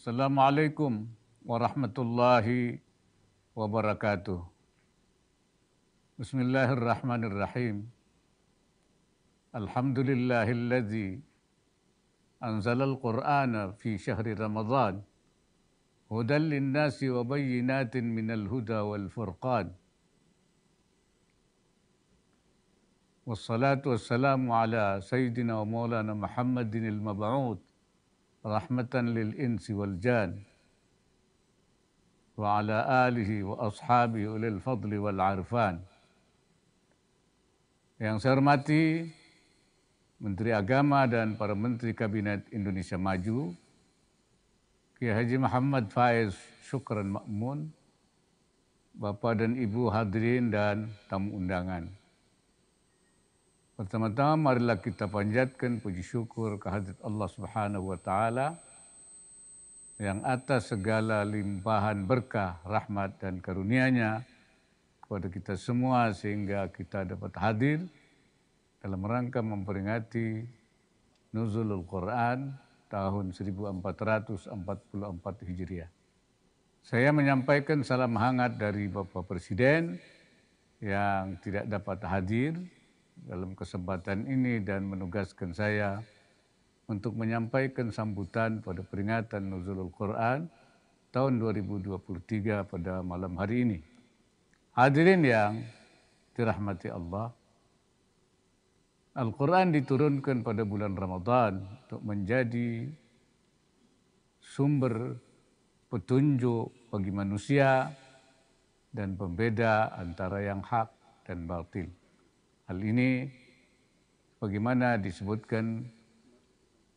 Assalamualaikum warahmatullahi wabarakatuh. Bismillahirrahmanirrahim. Alhamdulillahilladzi anzalal Qur'ana fi syahri Ramadan hudan linnasi wa bayyinatin minal huda wal furqan. Wassalatu wassalamu ala sayyidina wa maulana Muhammadinil mab'ud rahmatan lil insi wal jan wa ala alihi wa ashabihi ulil fadli wal arfan. Yang saya hormati Menteri Agama dan para Menteri Kabinet Indonesia Maju, Kiai Haji Muhammad Faiz Syukran Ma'mun, Bapak dan Ibu hadirin dan tamu undangan. Pertama-tama marilah kita panjatkan puji syukur kehadirat Allah Subhanahu wa taala yang atas segala limpahan berkah, rahmat dan karunia-Nya kepada kita semua sehingga kita dapat hadir dalam rangka memperingati Nuzulul Quran tahun 1444 Hijriah. Saya menyampaikan salam hangat dari Bapak Presiden yang tidak dapat hadir dalam kesempatan ini dan menugaskan saya untuk menyampaikan sambutan pada peringatan Nuzulul Quran tahun 2023 pada malam hari ini. Hadirin yang dirahmati Allah, Al-Quran diturunkan pada bulan Ramadan untuk menjadi sumber petunjuk bagi manusia dan pembeda antara yang hak dan batil. Hal ini bagaimana disebutkan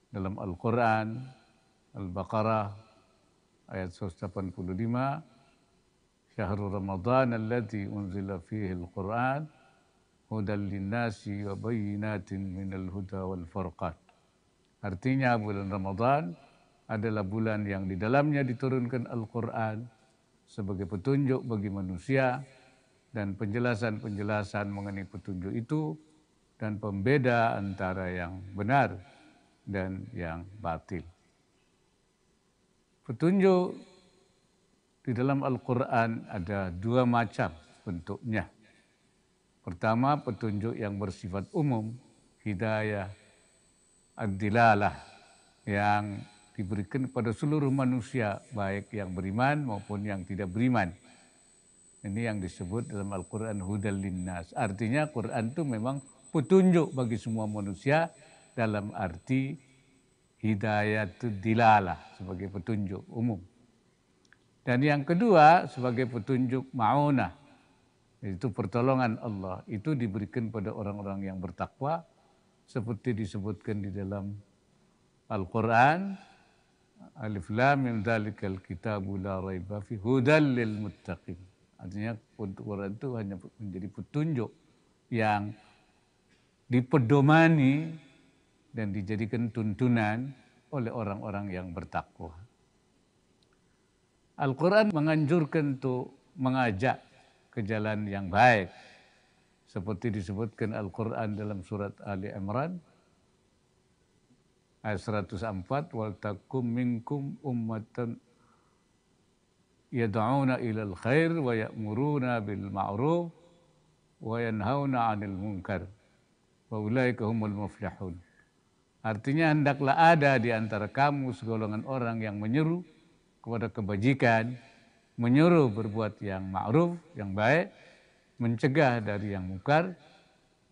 dalam Al-Quran, Al-Baqarah ayat 185, Syahrul Ramadan alladzi unzila fihi al-Quran hudan linnasi wa bayyinatin minal huda wal furqan. Artinya bulan Ramadan adalah bulan yang di dalamnya diturunkan Al-Quran sebagai petunjuk bagi manusia dan penjelasan-penjelasan mengenai petunjuk itu dan pembeda antara yang benar dan yang batil. Petunjuk di dalam Al-Quran ada dua macam bentuknya. Pertama, petunjuk yang bersifat umum, hidayah ad-dilalah, yang diberikan kepada seluruh manusia, baik yang beriman maupun yang tidak beriman. Ini yang disebut dalam Al-Quran hudal linnas. Artinya Quran itu memang petunjuk bagi semua manusia dalam arti hidayatud dilalah, sebagai petunjuk umum. Dan yang kedua sebagai petunjuk ma'unah, itu pertolongan Allah. Itu diberikan pada orang-orang yang bertakwa seperti disebutkan di dalam Al-Quran, Alif Lam Mim Dzalikal Kitabu La Raiba Fihi Hudal lil Muttaqin. Artinya Quran itu hanya menjadi petunjuk yang dipedomani dan dijadikan tuntunan oleh orang-orang yang bertakwa. Al-Quran menganjurkan untuk mengajak ke jalan yang baik. Seperti disebutkan Al-Quran dalam surat Ali Imran ayat 104, wal takum minkum ummatan yad'una ilal khair wa ya'muruna bil ma'ruf wa yanhauna 'anil munkar wa ulaika humul muflihun. Artinya hendaklah ada di antara kamu segolongan orang yang menyeru kepada kebajikan, menyuruh berbuat yang ma'ruf, yang baik, mencegah dari yang mungkar.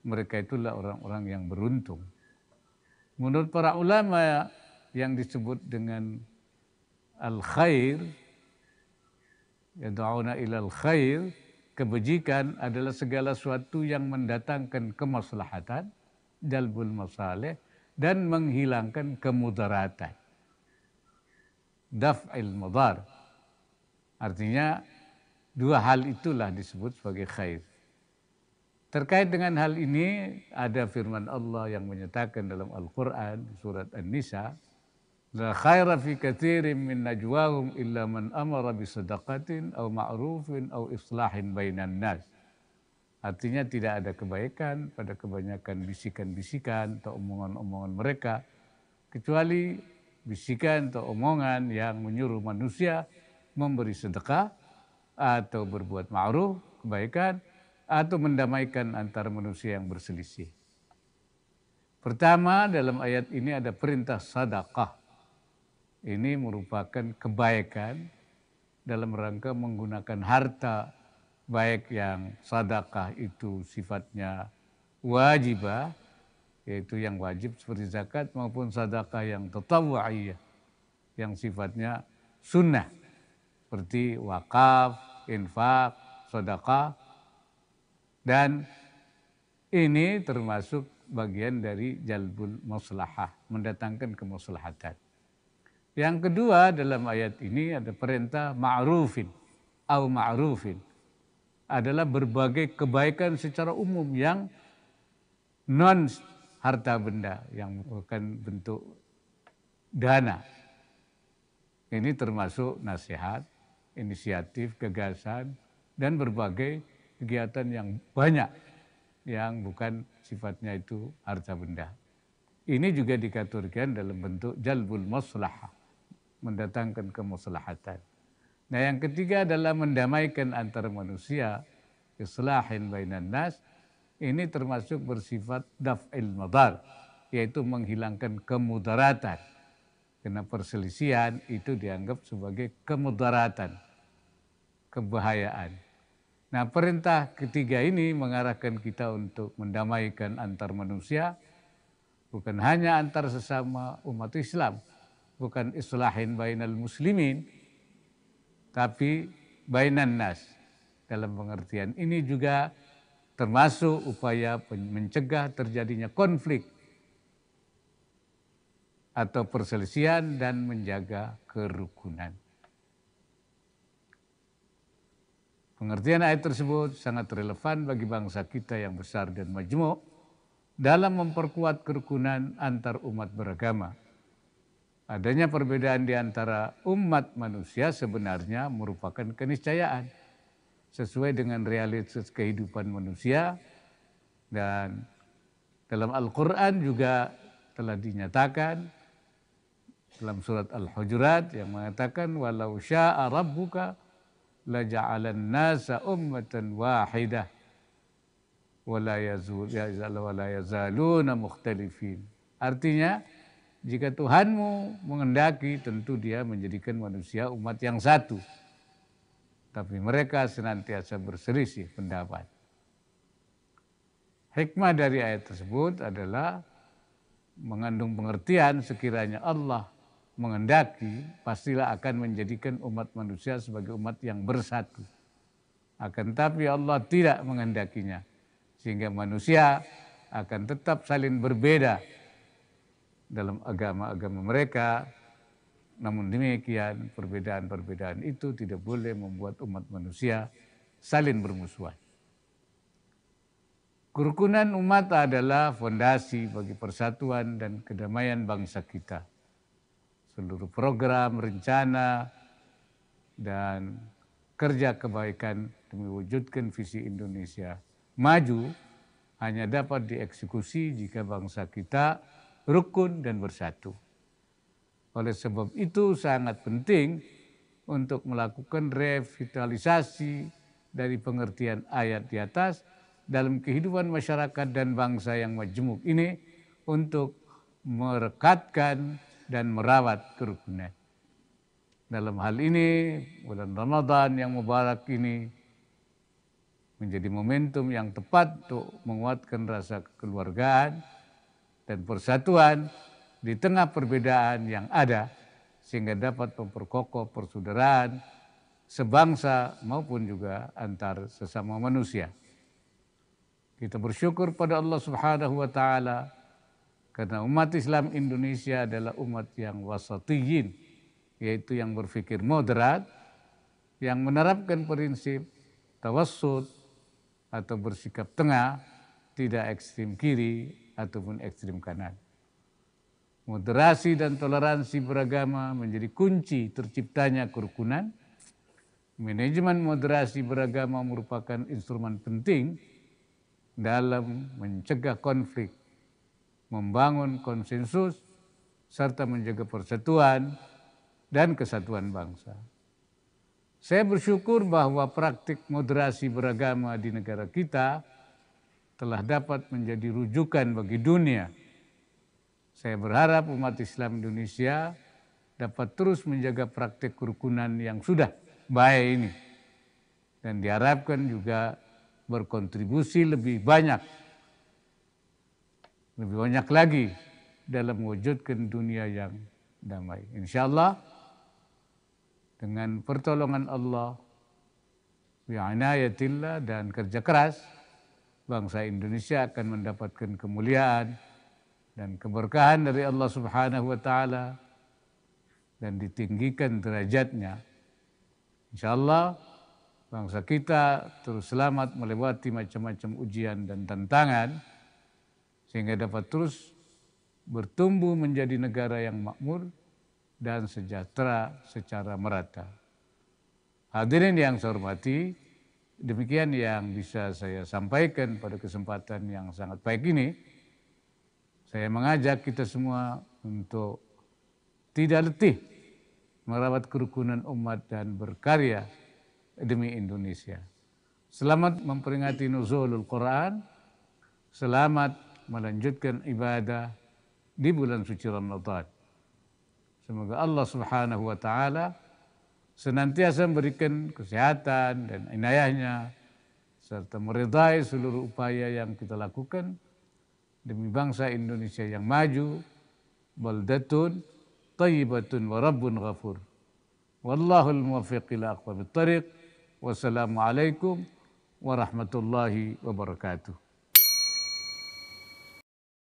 Mereka itulah orang-orang yang beruntung. Menurut para ulama yang disebut dengan al-khair, yad'una ilal khair, kebajikan adalah segala sesuatu yang mendatangkan kemaslahatan, jalbul masalih, dan menghilangkan kemudaratan. Daf'il madar. Artinya dua hal itulah disebut sebagai khair. Terkait dengan hal ini ada firman Allah yang menyatakan dalam Al-Quran surat An-Nisa, la khaira fi katsirin min najwahum illa man amara bisadaqatin aw ma'rufin aw islahin bainan nas. Artinya tidak ada kebaikan pada kebanyakan bisikan-bisikan atau omongan-omongan mereka kecuali bisikan atau omongan yang menyuruh manusia memberi sedekah atau berbuat ma'ruf, kebaikan, atau mendamaikan antara manusia yang berselisih. Pertama, dalam ayat ini ada perintah sedekah. Ini merupakan kebaikan dalam rangka menggunakan harta, baik yang sedekah itu sifatnya wajibah, yaitu yang wajib seperti zakat, maupun sedekah yang tatawu'iyah, yang sifatnya sunnah, seperti wakaf, infak, sedekah, dan ini termasuk bagian dari jalbul maslahah, mendatangkan kemaslahatan. Yang kedua, dalam ayat ini ada perintah ma'rufin au ma'rufin, adalah berbagai kebaikan secara umum yang non harta benda, yang bukan bentuk dana. Ini termasuk nasihat, inisiatif, gagasan, dan berbagai kegiatan yang banyak yang bukan sifatnya itu harta benda. Ini juga dikategorikan dalam bentuk jalbul maslahah, mendatangkan kemaslahatan. Nah, yang ketiga adalah mendamaikan antara manusia, islahin bainan nas. Ini termasuk bersifat daf'il madar, yaitu menghilangkan kemudaratan. Karena perselisihan itu dianggap sebagai kemudaratan, kebahayaan. Nah, perintah ketiga ini mengarahkan kita untuk mendamaikan antar manusia, bukan hanya antar sesama umat Islam, bukan islahin bainal muslimin, tapi bainan nas. Dalam pengertian ini juga termasuk upaya mencegah terjadinya konflik atau perselisihan dan menjaga kerukunan. Pengertian ayat tersebut sangat relevan bagi bangsa kita yang besar dan majmuk dalam memperkuat kerukunan antar umat beragama. Adanya perbedaan di antara umat manusia sebenarnya merupakan keniscayaan sesuai dengan realitas kehidupan manusia, dan dalam Al-Quran juga telah dinyatakan dalam surat Al-Hujurat yang mengatakan walau sya'a rabbuka la ja'alan nasa ummatan wahidah wa la yazaluna mukhtalifin. Artinya, jika Tuhanmu menghendaki, tentu Dia menjadikan manusia umat yang satu. Tapi mereka senantiasa berselisih pendapat. Hikmah dari ayat tersebut adalah mengandung pengertian sekiranya Allah menghendaki, pastilah akan menjadikan umat manusia sebagai umat yang bersatu. Akan tapi Allah tidak menghendakinya, sehingga manusia akan tetap saling berbeda dalam agama-agama mereka. Namun demikian, perbedaan-perbedaan itu tidak boleh membuat umat manusia saling bermusuhan. Kerukunan umat adalah fondasi bagi persatuan dan kedamaian bangsa kita. Seluruh program, rencana, dan kerja kebaikan demi wujudkan visi Indonesia maju hanya dapat dieksekusi jika bangsa kita rukun dan bersatu. Oleh sebab itu sangat penting untuk melakukan revitalisasi dari pengertian ayat di atas dalam kehidupan masyarakat dan bangsa yang majmuk ini untuk merekatkan dan merawat kerukunan. Dalam hal ini, bulan Ramadan yang mubarak ini menjadi momentum yang tepat untuk menguatkan rasa kekeluargaan dan persatuan di tengah perbedaan yang ada, sehingga dapat memperkokoh persaudaraan sebangsa maupun juga antar sesama manusia. Kita bersyukur pada Allah Subhanahu wa Ta'ala karena umat Islam Indonesia adalah umat yang wasatiyin, yaitu yang berpikir moderat, yang menerapkan prinsip tawassut atau bersikap tengah, tidak ekstrem kiri ataupun ekstrem kanan. Moderasi dan toleransi beragama menjadi kunci terciptanya kerukunan. Manajemen moderasi beragama merupakan instrumen penting dalam mencegah konflik, membangun konsensus, serta menjaga persatuan dan kesatuan bangsa. Saya bersyukur bahwa praktik moderasi beragama di negara kita telah dapat menjadi rujukan bagi dunia. Saya berharap umat Islam Indonesia dapat terus menjaga praktik kerukunan yang sudah baik ini. Dan diharapkan juga berkontribusi lebih banyak lagi dalam mewujudkan dunia yang damai. Insya Allah dengan pertolongan Allah, bi'inayatillah dan kerja keras, bangsa Indonesia akan mendapatkan kemuliaan dan keberkahan dari Allah Subhanahu wa Ta'ala dan ditinggikan derajatnya. Insya Allah bangsa kita terus selamat melewati macam-macam ujian dan tantangan sehingga dapat terus bertumbuh menjadi negara yang makmur dan sejahtera secara merata. Hadirin yang saya hormati, demikian yang bisa saya sampaikan pada kesempatan yang sangat baik ini. Saya mengajak kita semua untuk tidak letih merawat kerukunan umat dan berkarya demi Indonesia. Selamat memperingati nuzulul Quran, selamat melanjutkan ibadah di bulan suci Ramadan. Semoga Allah Subhanahu wa Ta'ala senantiasa memberikan kesehatan dan inayahnya serta meridai seluruh upaya yang kita lakukan demi bangsa Indonesia yang maju, baldatun tayyibatun wa rabbun ghafur. Wallahul muwaffiq ila aqwamit thariq. Wassalamualaikum warahmatullahi wabarakatuh.